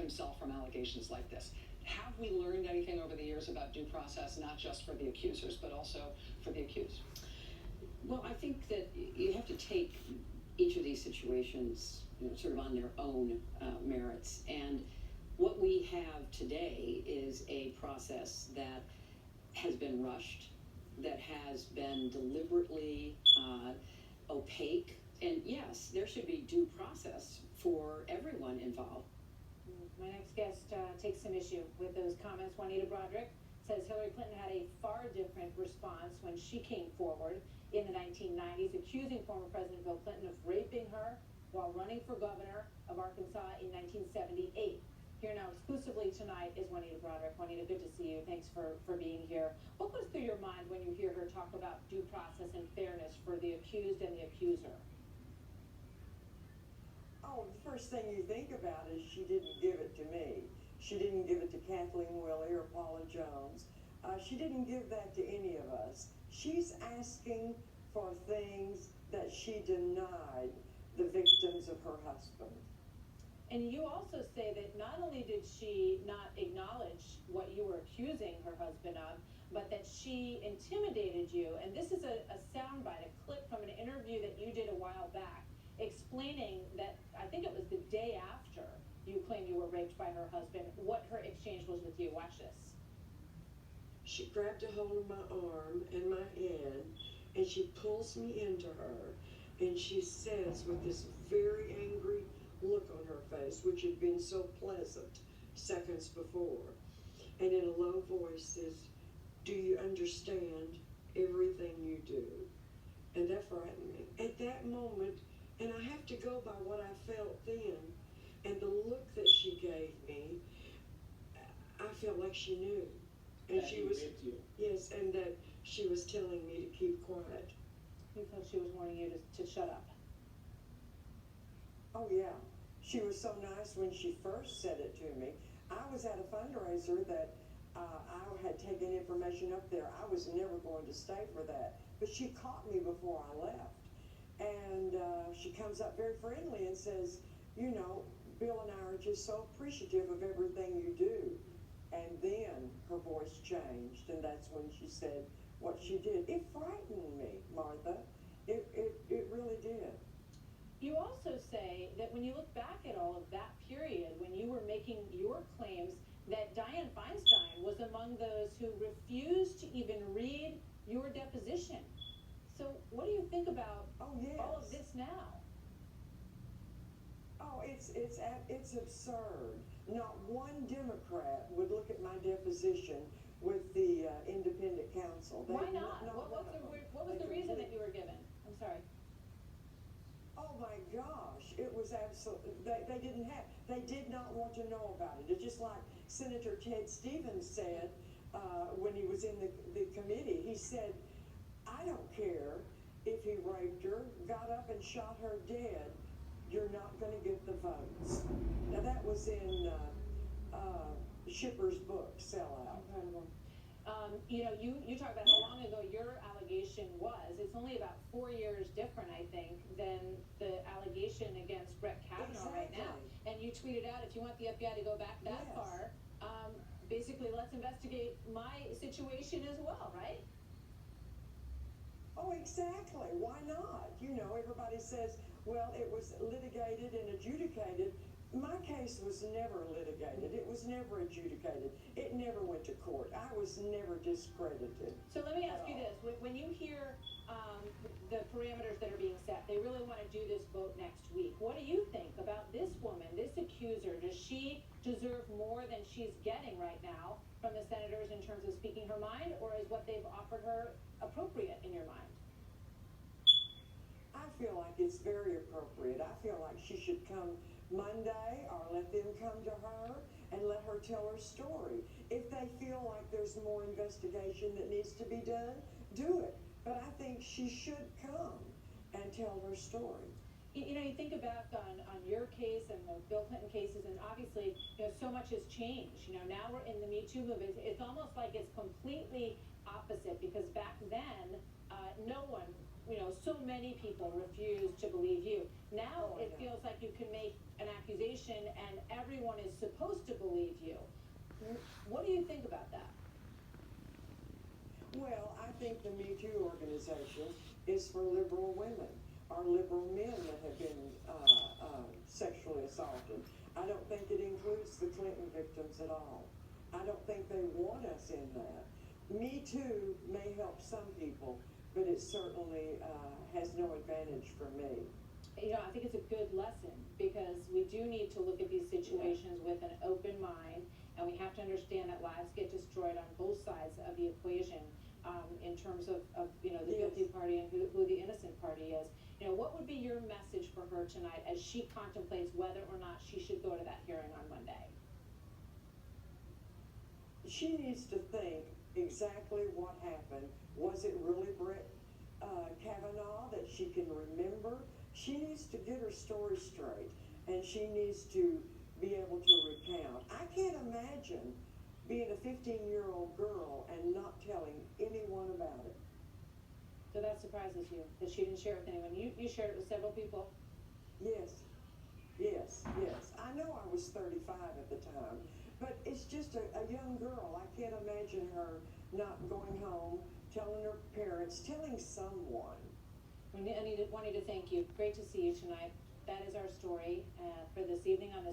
himself from allegations like this. Have we learned anything over the years about due process, not just for the accusers, but also for the accused? Well, I think that you have to take each of these situations, sort of on their own merits. And what we have today is a process that has been rushed, that has been deliberately opaque. And yes, there should be due process for everyone involved. My next guest takes some issue with those comments. Juanita Broaddrick says Hillary Clinton had a far different response when she came forward in the 1990s, accusing former President Bill Clinton of raping her while running for governor of Arkansas in 1978. Here now exclusively tonight is Juanita Broaddrick. Juanita, good to see you. Thanks for being here. What goes through your mind when you hear her talk about due process and fairness for the accused and the accuser? Oh, the first thing you think about is she didn't give it to me. She didn't give it to Kathleen Willey or Paula Jones. She didn't give that to any of us. She's asking for things that she denied the victims of her husband. And you also say that not only did she not acknowledge what you were accusing her husband of, but that she intimidated you. And this is a soundbite, a clip from an interview that you did a while back, explaining that, I think it was the day after you claimed you were raped by her husband, what her exchange was with you. Watch this. She grabbed a hold of my arm and my hand, and she pulls me into her, and she says with this very angry look on her face, which had been so pleasant seconds before, and in a low voice says, "Do you understand everything you do?" And that frightened me. At that moment, and I have to go by what I felt then, and the look that she gave me, I felt like she knew. And that she was, yes, and that she was telling me to keep quiet. You felt she was warning you to shut up. Oh yeah, she was so nice when she first said it to me. I was at a fundraiser that I had taken information up there. I was never going to stay for that, but she caught me before I left. And she comes up very friendly and says, you know, Bill and I are just so appreciative of everything you do. And then her voice changed, and that's when she said what she did. It frightened me, Martha. It really did. You also say that when you look back at all of that period, when you were making your claims, that Dianne Feinstein was among those who refused to even read your deposition. So what do you think about all of this now? Oh, it's absurd. Not one Democrat would look at my deposition with the independent counsel. Why not? What was the reason that you were given? I'm sorry. Oh my gosh, it was absolutely, they did not want to know about it. It's just like Senator Ted Stevens said when he was in the committee. He said, I don't care if he raped her, got up and shot her dead, you're not going to get the votes. Now that was in Shipper's book, Sellout. Incredible. You know, you talk about how long ago your allegation was. It's only about 4 years different, I think, than the allegation against Brett Kavanaugh right now. And you tweeted out, if you want the FBI to go back that far, basically let's investigate my situation as well, right? Oh, exactly. Why not? You know, everybody says, well, it was litigated and adjudicated. My case was never litigated. It was never adjudicated. It never went to court. I was never discredited. So let me ask you this. When you hear the parameters that are being set, they really want to do this vote next week. What do you think about this woman, this accuser? Does she deserve more than she's getting right now from the senators in terms of speaking her mind, or is what they've offered her appropriate in your mind? I feel like it's very appropriate. I feel like she should come Monday, or let them come to her and let her tell her story. If they feel like there's more investigation that needs to be done, do it. But I think she should come and tell her story. You know, you think about on your case and the Bill Clinton cases, and obviously, you know, so much has changed. You know, now we're in the Me Too movement. It's almost like it's completely opposite, because back then, no one, you know, so many people refused to believe you. Now it feels like you can make an accusation and everyone is supposed to believe you. What do you think about that? Well, I think the Me Too organization is for liberal women or liberal men that have been sexually assaulted. I don't think it includes the Clinton victims at all. I don't think they want us in that. Me Too may help some people, but it certainly has no advantage for me. You know, I think it's a good lesson because we do need to look at these situations with an open mind, and we have to understand that lives get destroyed on both sides of the equation, in terms of you know, the guilty party and who the innocent party is. You know, what would be your message for her tonight as she contemplates whether or not she should go to that hearing on Monday? She needs to think exactly what happened. Was it really Brett Kavanaugh that she can remember? She needs to get her story straight, and she needs to be able to recount. I can't imagine being a 15-year-old girl and not telling anyone about it. So that surprises you, that she didn't share it with anyone. You shared it with several people. Yes. I know I was 35 at the time, but it's just a young girl. I can't imagine her not going home, telling her parents, telling someone. Juanita, thank you. Great to see you tonight. That is our story for this evening on this